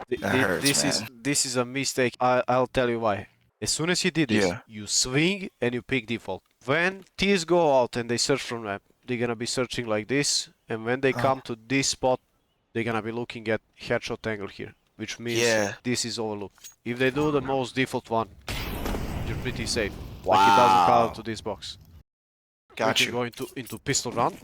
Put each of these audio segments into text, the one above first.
That hurts, man. This is a mistake. I'll tell you why. As soon as you did this, Yeah. you swing and you pick default. When T's go out and they search from ramp, they're gonna be searching like this, and when they come Oh, to this spot, they're gonna be looking at headshot angle here, which means yeah. this is overlooked. If they do the most default one, you're pretty safe. Like it doesn't cut out Wow. to this box. We Got can you. go into pistol round.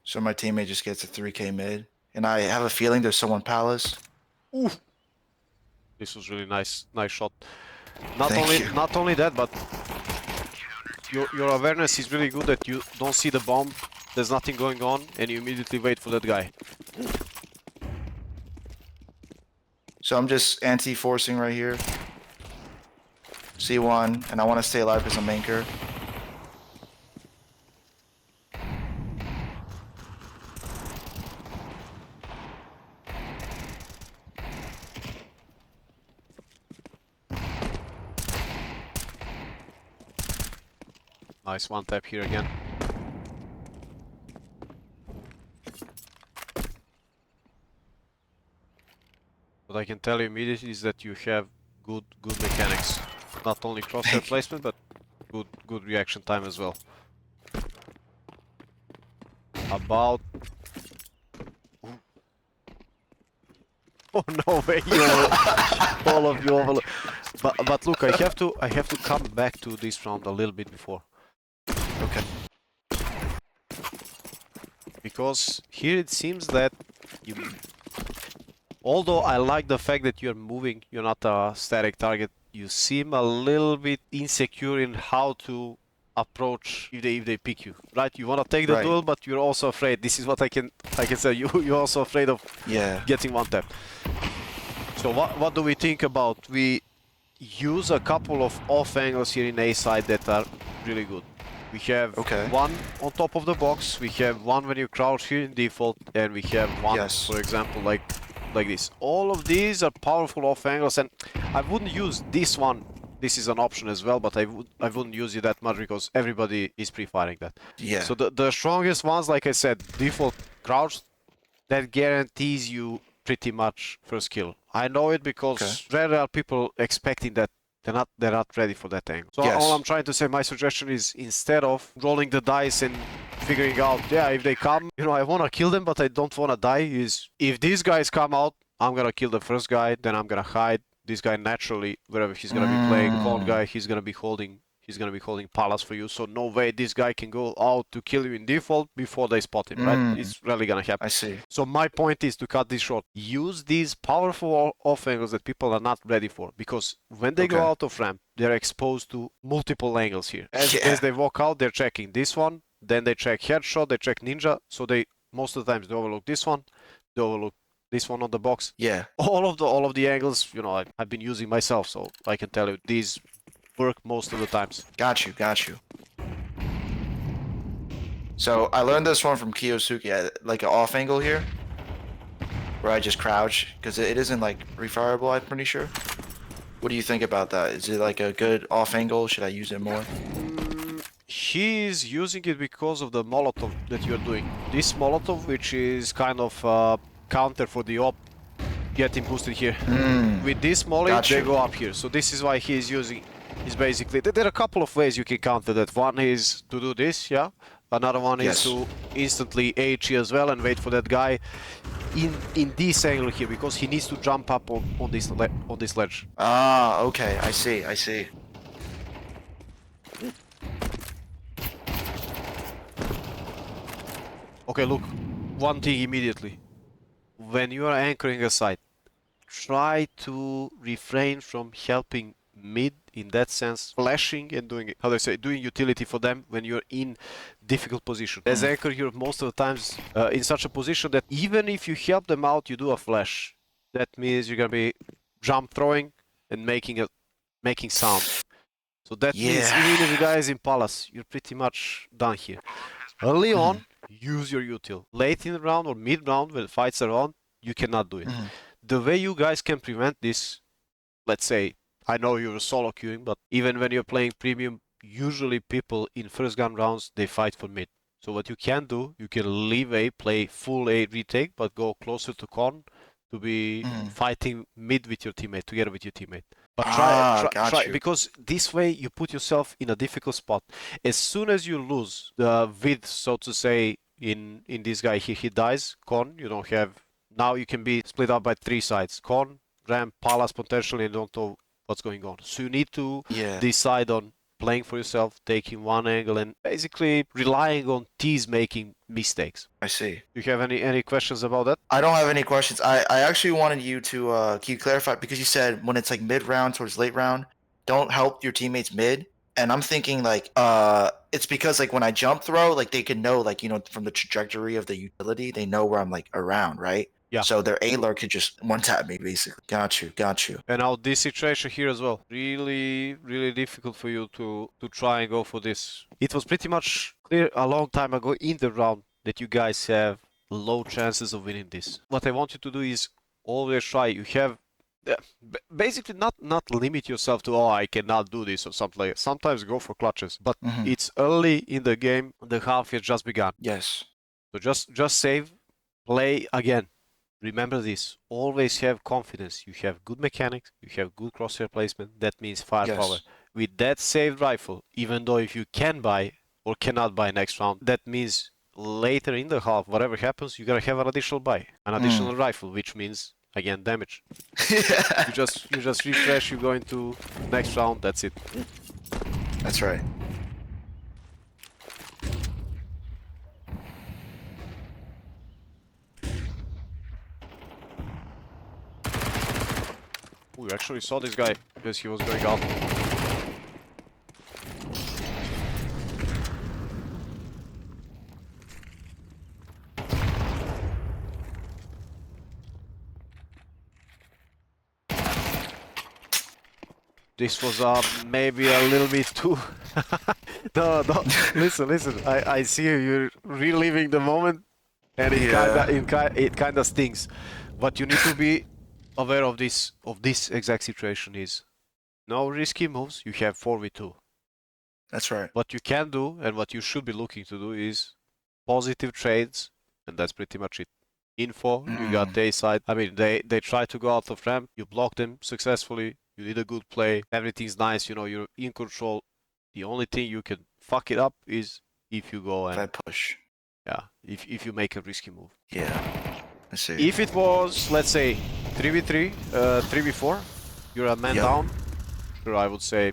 So my teammate just gets a 3K mid, and I have a feeling there's someone palace. Ooh. This was really nice shot. Thank you. Not only that, but your awareness is really good that you don't see the bomb, there's nothing going on, and you immediately wait for that guy. So I'm just anti-forcing right here. C1, and I want to stay alive because I'm anchor. Nice one tap here again. What I can tell you immediately is that you have good mechanics. Not only crosshair placement, but good reaction time as well. About... Oh no way! All of you overlook. But look, I have to come back to this round a little bit before. Okay. Because here it seems that you... Although I like the fact that you're moving, you're not a static target, you seem a little bit insecure in how to approach if they pick you, right? You want to take the Right. duel, but you're also afraid. This is what I can say. You're also afraid of getting one tap. So what do we think about? We use a couple of off angles here in A side that are really good. We have one on top of the box, we have one when you crouch here in default, and we have one, for example, like this. All of these are powerful off angles, and I wouldn't use this one. This is an option as well, but I wouldn't use it that much because everybody is pre-firing that. Yeah. So the strongest ones, like I said, default crouch, that guarantees you pretty much first kill. I know it because there are people expecting that. They're not ready for that angle. So all I'm trying to say, my suggestion is, instead of rolling the dice and figuring out, yeah, if they come, you know, I want to kill them, but I don't want to die, is if these guys come out, I'm going to kill the first guy, then I'm going to hide. This guy naturally, wherever he's going to be playing pawn guy, he's going to be holding palace for you, so no way this guy can go out to kill you in default before they spot him, right? It's rarely gonna happen. I see. So my point is to cut this short. Use these powerful off angles that people are not ready for, because when they go out of ramp, they're exposed to multiple angles here. As they walk out, they're checking this one, then they check headshot, they check ninja, so they most of the times they overlook this one, they overlook this one on the box. Yeah. All of the angles, you know, I've been using myself, so I can tell you these work most of the times. Got you. So I learned this one from Kiyosuke, like an off angle here, where I just crouch, because it isn't like refireable, I'm pretty sure. What do you think about that? Is it like a good off angle? Should I use it more? He's using it because of the Molotov that you're doing. This Molotov, which is kind of counter for the op, getting boosted here. With this molly, they go up here. So this is why he's using. Is basically, there are a couple of ways you can counter that. One is to do this, yeah. Another one is to instantly HE as well and wait for that guy in this angle here, because he needs to jump up on this ledge. Ah, okay, I see. Okay, look, one thing immediately. When you are anchoring a site, try to refrain from helping mid, in that sense, flashing and doing, how do I say, doing utility for them when you're in difficult position. As anchor, you're most of the times in such a position that even if you help them out, you do a flash. That means you're gonna be jump throwing and making sound. So that means even if the guy is in palace, you're pretty much done here. Early on, use your util. Late in the round or mid round, when fights are on, you cannot do it. The way you guys can prevent this, let's say, I know you're solo queuing, but even when you're playing premium, usually people in first gun rounds, they fight for mid. So what you can do, you can leave A, play full A retake, but go closer to con to be fighting mid with your teammate, together with your teammate. But try, you. because this way you put yourself in a difficult spot. As soon as you lose the width, so to say, in this guy here, he dies, con, you don't have, now you can be split up by 3 sides, con, ramp, palace potentially, and don't know what's going on. So you need to decide on playing for yourself, taking one angle, and basically relying on T's making mistakes. I see. Do you have any questions about that? I don't have any questions. I actually wanted you to can you clarify, because you said when it's like mid round towards late round, don't help your teammates mid. And I'm thinking like it's because like when I jump throw, like they can know, like, you know, from the trajectory of the utility, they know where I'm like around, right? Yeah. So their A-lurk could just one tap me basically. Got you. And now this situation here as well. Really, really difficult for you to try and go for this. It was pretty much clear a long time ago in the round that you guys have low chances of winning this. What I want you to do is always try. You have basically not limit yourself to, oh, I cannot do this or something like that. Sometimes go for clutches, but it's early in the game. The half has just begun. Yes. So just save, play again. Remember this, always have confidence. You have good mechanics, you have good crosshair placement, that means firepower. Yes. With that saved rifle, even though if you can buy or cannot buy next round, that means later in the half, whatever happens, you're gonna have an additional buy, an additional rifle, which means, again, damage. You just refresh, you go into next round, that's it. That's right. We actually saw this guy because he was going out. This was maybe a little bit too... no, listen, I see you're reliving the moment and it kinda stings. What you need to be aware of this exact situation is no risky moves, you have 4v2. That's right. What you can do and what you should be looking to do is positive trades, and that's pretty much it. Info, you got A side. I mean, they try to go out of ramp, you block them successfully, you did a good play, everything's nice, you know, you're in control. The only thing you can fuck it up is if you go and... If I push. Yeah, if you make a risky move. Yeah, I see. If it was, let's say, 3v3, 3v4, you're a man down, sure, I would say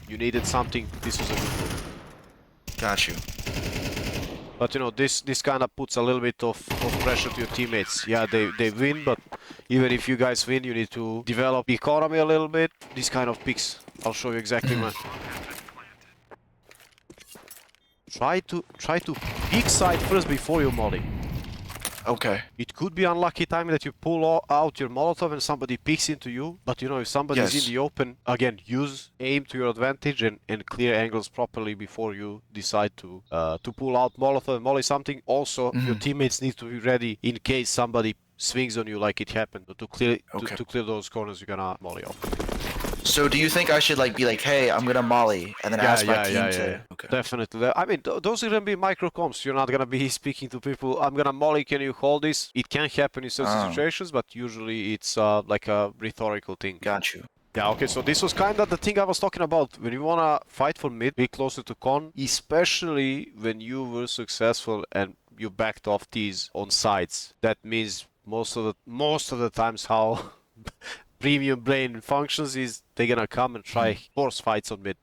you needed something, this was a good move. Got you. But you know, this kind of puts a little bit of pressure to your teammates. Yeah, they win, but even if you guys win, you need to develop the economy a little bit. These kind of picks, I'll show you exactly when. Try to pick side first before you molly. Okay. It could be unlucky timing that you pull out your Molotov and somebody picks into you, but you know, if somebody's in the open, again, use aim to your advantage and clear angles properly before you decide to pull out Molotov and molly something. Also, your teammates need to be ready in case somebody swings on you like it happened. To clear those corners, you're gonna molly off. So do you think I should like be like, hey, I'm gonna molly, and then ask my team to... Yeah. Okay. Definitely. I mean, those are gonna be micro comms. You're not gonna be speaking to people, I'm gonna molly, can you hold this? It can happen in certain situations, but usually it's like a rhetorical thing. Got you. Yeah, okay, so this was kind of the thing I was talking about. When you wanna fight for mid, be closer to con, especially when you were successful and you backed off T's on sides. That means most of the times how premium brain functions is they're gonna come and try force fights on mid.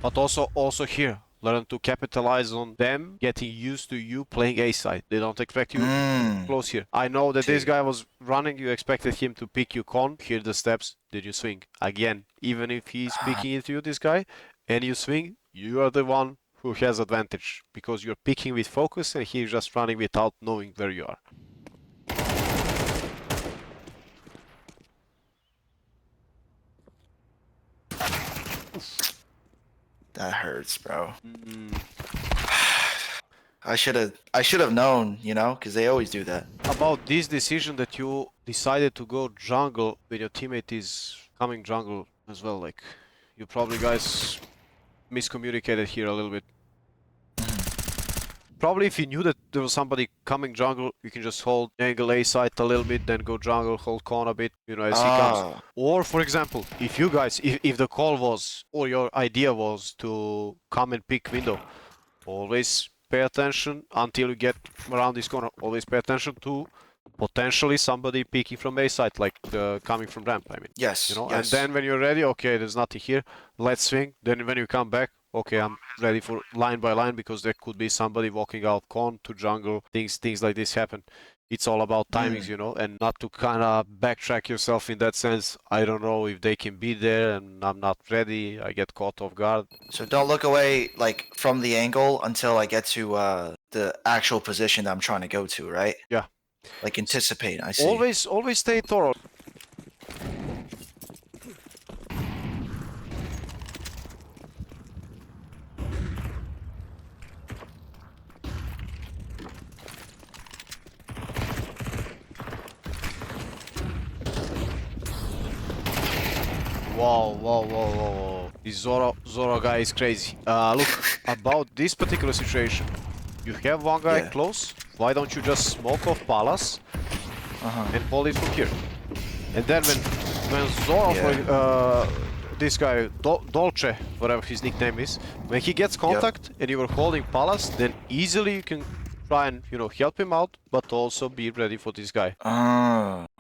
But also here, learn to capitalize on them getting used to you playing A side. They don't expect you close here. I know that this guy was running, you expected him to pick you con, hear the steps, did you swing? Again, even if he's picking into you, this guy, and you swing, you are the one who has advantage, because you're picking with focus and he's just running without knowing where you are. That hurts, bro. I should have known, you know, because they always do that. About this decision that you decided to go jungle when your teammate is coming jungle as well, like you probably guys miscommunicated here a little bit. Probably if you knew that there was somebody coming jungle, you can just hold angle A site a little bit, then go jungle, hold con a bit, you know, as he comes. Or for example, if you guys, if the call was, or your idea was to come and pick window, always pay attention until you get around this corner. Always pay attention to potentially somebody peeking from A side, like coming from ramp, I mean. Yes. You know, yes. and then when you're ready, okay, there's nothing here, let's swing. Then when you come back, okay, I'm ready for line by line, because there could be somebody walking out con to jungle, things like this happen. It's all about timings, you know, and not to kind of backtrack yourself in that sense. I don't know if they can be there and I'm not ready, I get caught off guard. So don't look away like from the angle until I get to the actual position that I'm trying to go to, right? Yeah. Like anticipate, I see. Always stay thorough. Whoa. This Zoro guy is crazy. Look, about this particular situation, you have one guy close, why don't you just smoke off Palace and hold it from here? And then when Zoro, this guy, Dolce, whatever his nickname is, when he gets contact and you are holding Palace, then easily you can try and, you know, help him out, but also be ready for this guy.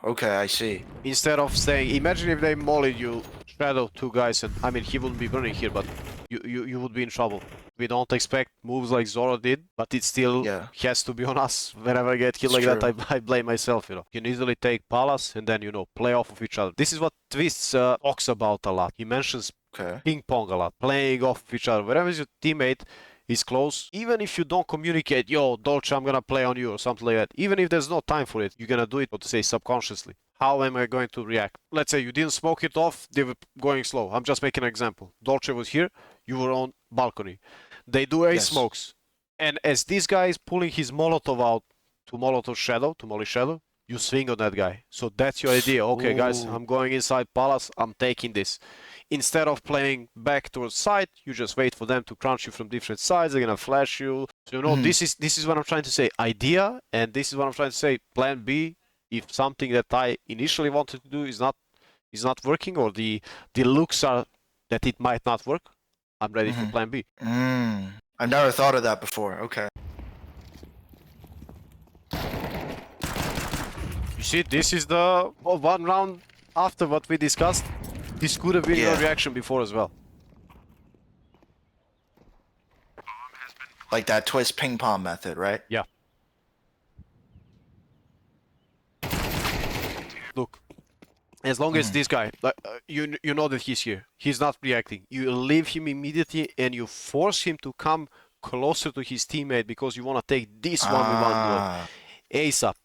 Okay, I see. Instead of saying, imagine if they mollied you, shadow two guys, and I mean, he wouldn't be running here, but you would be in trouble. We don't expect moves like Zoro did, but it still has to be on us. Whenever I get killed like that, I blame myself, you know. You can easily take Palace and then, you know, play off of each other. This is what Twists talks about a lot. He mentions ping pong a lot, playing off of each other. Wherever your teammate is close, even if you don't communicate, yo, Dolce, I'm gonna play on you or something like that, even if there's no time for it, you're gonna do it, what to say, subconsciously. How am I going to react? Let's say you didn't smoke it off, they were going slow. I'm just making an example. Dolce was here, you were on balcony. They do A smokes. And as this guy is pulling his Molotov out to Molotov Shadow, to Molly Shadow, you swing on that guy. So that's your idea. Okay, guys, I'm going inside Palace, I'm taking this. Instead of playing back towards side, you just wait for them to crunch you from different sides. They're gonna flash you. So, you know, this is what I'm trying to say. Idea, and this is what I'm trying to say. Plan B. If something that I initially wanted to do is not working, or the looks are that it might not work, I'm ready for Plan B. I've never thought of that before. Okay. You see, this is the one round after what we discussed. This could have been your reaction before as well. Like that twist ping pong method, right? Yeah. Look, as long as this guy, like, you know that he's here, he's not reacting. You leave him immediately and you force him to come closer to his teammate because you want to take this 1v1 duel ASAP.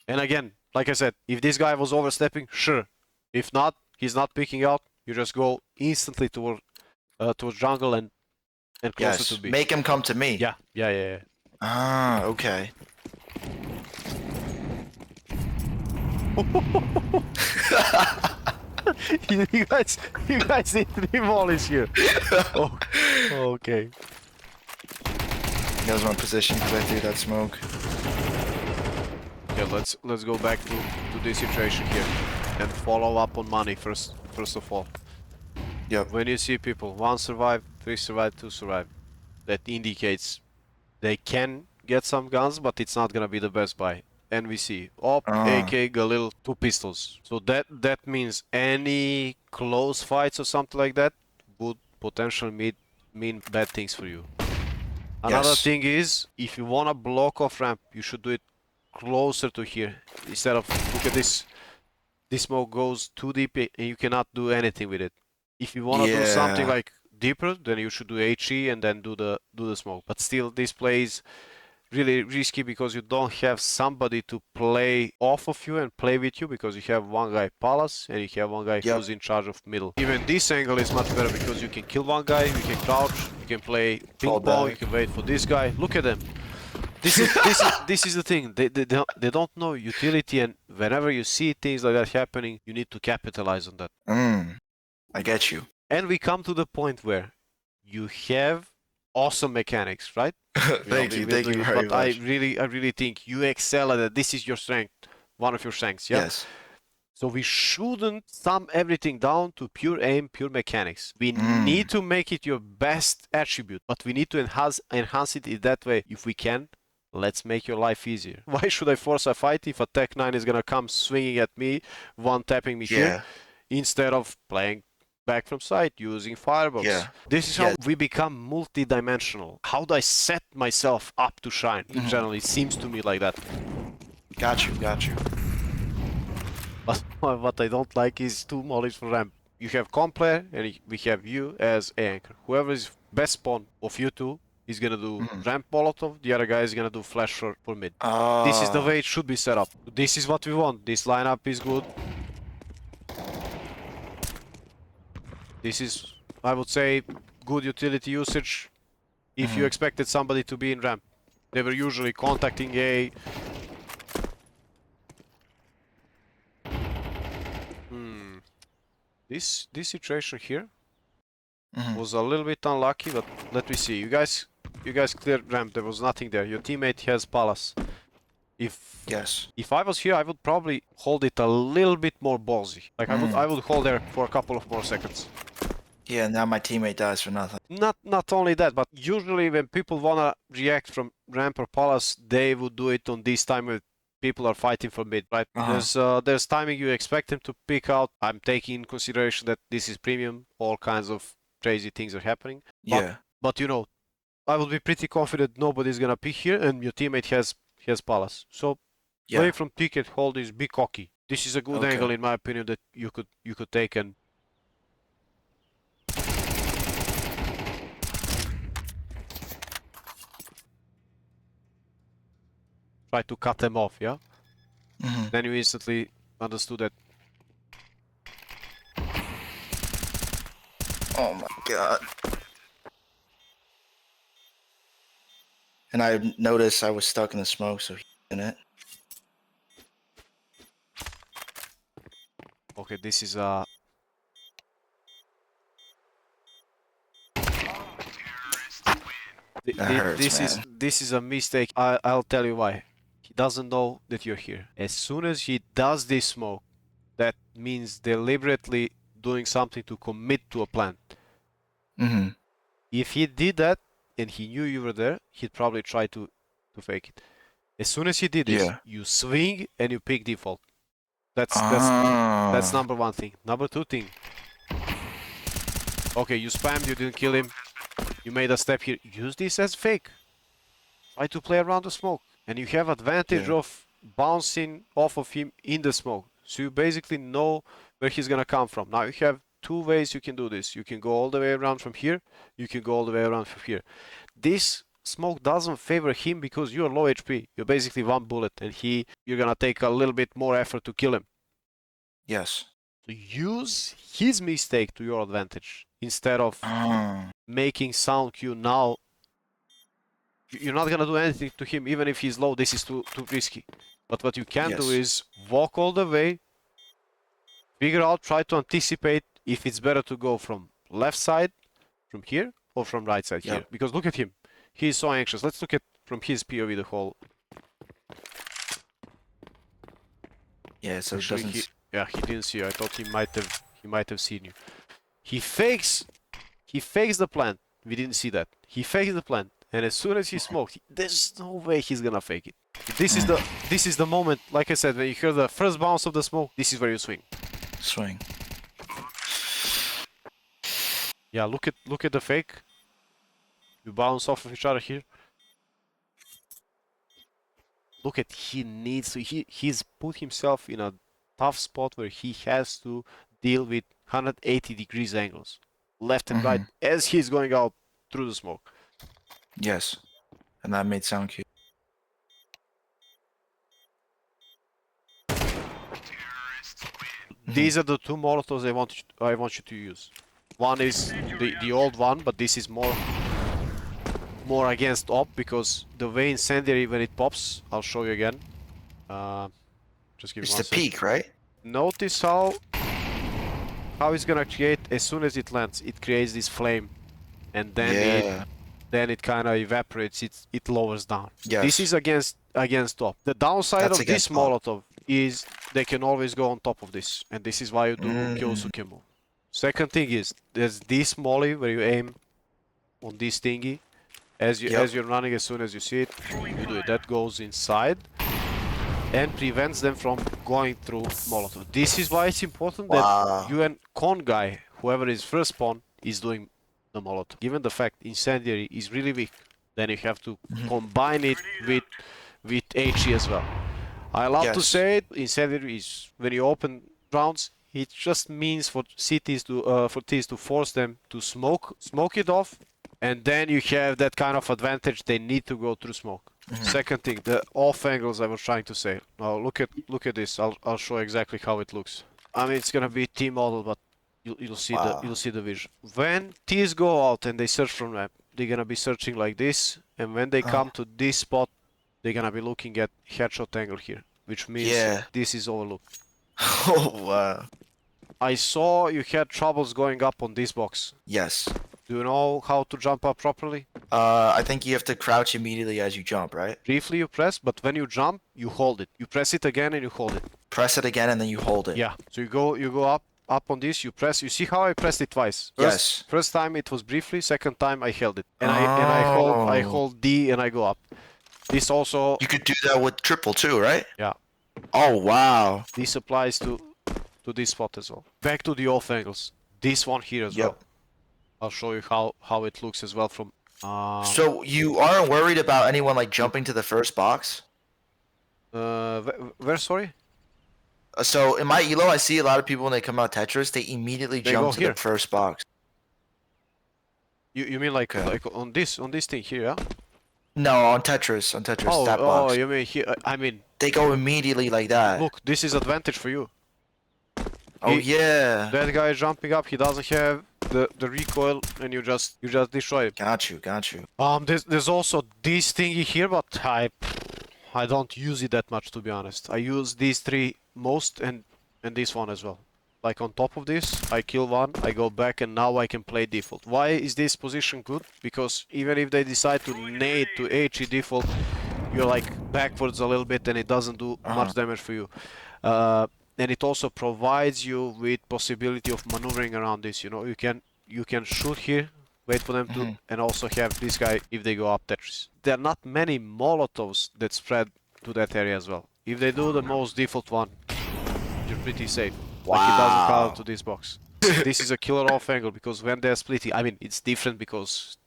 And again, like I said, if this guy was overstepping, sure. If not, he's not picking out. You just go instantly towards jungle and closer to B. Make him come to me. Yeah. Okay. you guys need 3 volleys here. Okay. That was my position because I threw that smoke. Yeah, let's go back to this situation here and follow up on money first of all. Yep. When you see people 1 survive, 3 survive, 2 survive, that indicates they can get some guns, but it's not gonna be the best buy. NVC, OP, AK, Galil, 2 pistols. So that means any close fights or something like that would potentially mean bad things for you. Another thing is, if you wanna block off ramp, you should do it closer to here. Instead of, look at this. This smoke goes too deep and you cannot do anything with it. If you wanna do something like deeper, then you should do HE and then do the smoke. But still, this plays really risky because you don't have somebody to play off of you and play with you, because you have one guy Palace and you have one guy who's in charge of middle. Even this angle is much better because you can kill one guy, you can crouch, you can play ping pong, you can wait for this guy. Look at them. This is the thing. They don't know utility, and whenever you see things like that happening, you need to capitalize on that. I get you. And we come to the point where you have awesome mechanics, right? Thank you very but much. I really think you excel at it. This is your strength, one of your strengths, yeah? Yes. So we shouldn't sum everything down to pure aim, pure mechanics. We need to make it your best attribute, but we need to enhance it in that way. If we can, let's make your life easier. Why should I force a fight if a Tech 9 is gonna come swinging at me, one tapping me here, instead of playing back from side, using firebox? Yeah. This is how we become multi-dimensional. How do I set myself up to shine? Generally, it seems to me like that. Got you. But what I don't like is two mollies for ramp. You have comp player and we have you as anchor. Whoever is best spawn of you two is gonna do ramp molotov, the other guy is gonna do flash for mid. This is the way it should be set up. This is what we want. This lineup is good. This is, I would say, good utility usage if you expected somebody to be in ramp. They were usually contacting A. This situation here was a little bit unlucky, but let me see. You guys cleared ramp. There was nothing there. Your teammate has palace. If I was here, I would probably hold it a little bit more ballsy. Like I would hold there for a couple of more seconds. Yeah, now my teammate dies for nothing. Not only that, but usually when people wanna react from ramp or palace, they would do it on this time when people are fighting for mid, right? There's timing you expect them to pick out. I'm taking in consideration that this is premium. All kinds of crazy things are happening. But you know, I would be pretty confident nobody's gonna pick here, and your teammate has palace. So play from ticket, hold this, be cocky. This is a good angle in my opinion that you could take and try to cut them off, yeah? Then you instantly understood that. Oh my god. And I noticed I was stuck in the smoke, so he in it. Okay, this is a... This is a mistake. I'll tell you why. He doesn't know that you're here. As soon as he does this smoke, that means deliberately doing something to commit to a plant. If he did that and he knew you were there, he'd probably try to fake it. As soon as he did this, you swing and you pick default. That's number one thing. Number two thing. Okay, you spammed, you didn't kill him. You made a step here. Use this as fake. Try to play around the smoke. And you have advantage of bouncing off of him in the smoke. So you basically know where he's gonna come from. Now you have two ways you can do this. You can go all the way around from here. You can go all the way around from here. This smoke doesn't favor him because you're low HP. You're basically one bullet and you're gonna take a little bit more effort to kill him. Yes. So use his mistake to your advantage instead of making sound cue now. You're not gonna do anything to him even if he's low. This is too risky. But what you can do is walk all the way, figure out, try to anticipate if it's better to go from left side, from here, or from right side here. Because look at him. He's so anxious. Let's look at from his POV the whole. Yeah, so Actually, it doesn't... he didn't see you. I thought he might have seen you. He fakes the plant. We didn't see that. He fakes the plant. And as soon as he smoked, there's no way he's gonna fake it. This is the moment, like I said, when you hear the first bounce of the smoke, this is where you swing. Swing. Yeah, look at the fake. You bounce off of each other here. Look at he's put himself in a tough spot where he has to deal with 180 degrees angles, left and right, as he's going out through the smoke. Yes, and that made sound cue. These are the two molotovs I want you to use. One is the old one, but this is more more against op because the way incendiary when it pops, I'll show you again. Just give me It's one the second. peak, right? Notice how it's gonna create as soon as it lands. It creates this flame, and then it kind of evaporates. It lowers down. Yes. This is against top. The downside That's of this against top. Molotov is they can always go on top of this, and this is why you do Kyosuke move. Second thing is there's this molly where you aim on this thingy. As you're running, as soon as you see it, you do it. That goes inside and prevents them from going through Molotov. This is why it's important that you and con guy, whoever is first spawn, is doing the Molotov. Given the fact incendiary is really weak, then you have to combine it with HE as well. I love to say it, incendiary is when you open rounds, it just means for cities to teams to force them to smoke it off, and then you have that kind of advantage. They need to go through smoke. Second thing, the off angles I was trying to say. Now look at this. I'll show exactly how it looks. I mean it's gonna be team model, but you'll see the vision. When T's go out and they search from map, they're gonna be searching like this, and when they come to this spot, they're gonna be looking at headshot angle here, which means this is overlooked. Oh wow. I saw you had troubles going up on this box. Yes. Do you know how to jump up properly? I think you have to crouch immediately as you jump, right? Briefly you press, but when you jump, you hold it. You press it again and you hold it. Press it again and then you hold it. Yeah. So you go up on this, you press. You see how I pressed it twice? First time it was briefly, second time I held it. And I hold D and I go up. This also... You could do that with triple too, right? Yeah. Oh wow. This applies to this spot as well. Back to the off angles. This one here as well. I'll show you how it looks as well from... So you aren't worried about anyone like jumping to the first box? Where, sorry? So in my elo, I see a lot of people when they come out Tetris, they immediately jump to the first box. You mean like on this thing here, yeah? No, on Tetris, that box. Oh, you mean here? I mean... They go immediately like that. Look, this is advantage for you. Oh yeah. That guy is jumping up, he doesn't have the recoil, and you just destroy him. Got you. There's also this thingy here, but I don't use it that much, to be honest. I use these three most, and this one as well. Like on top of this, I kill one, I go back, and now I can play default. Why is this position good? Because even if they decide to nade to HE default, you're like backwards a little bit, and it doesn't do much damage for you. And it also provides you with possibility of maneuvering around this. You know, you can shoot here, wait for them to, and also have this guy if they go up Tetris. There are not many Molotovs that spread to that area as well. If they do the most default one, you're pretty safe. Like it doesn't come out to this box. This is a killer off angle because when they're splitting, I mean it's different because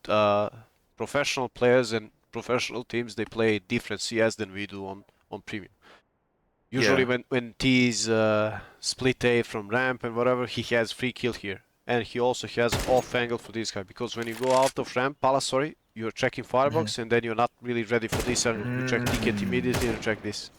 professional players and professional teams, they play different CS than we do on premium. Usually when T is split A from ramp and whatever, he has free kill here. And he also has off angle for this guy, because when you go out of ramp, you're checking firebox and then you're not really ready for this angle. You check ticket immediately and check this.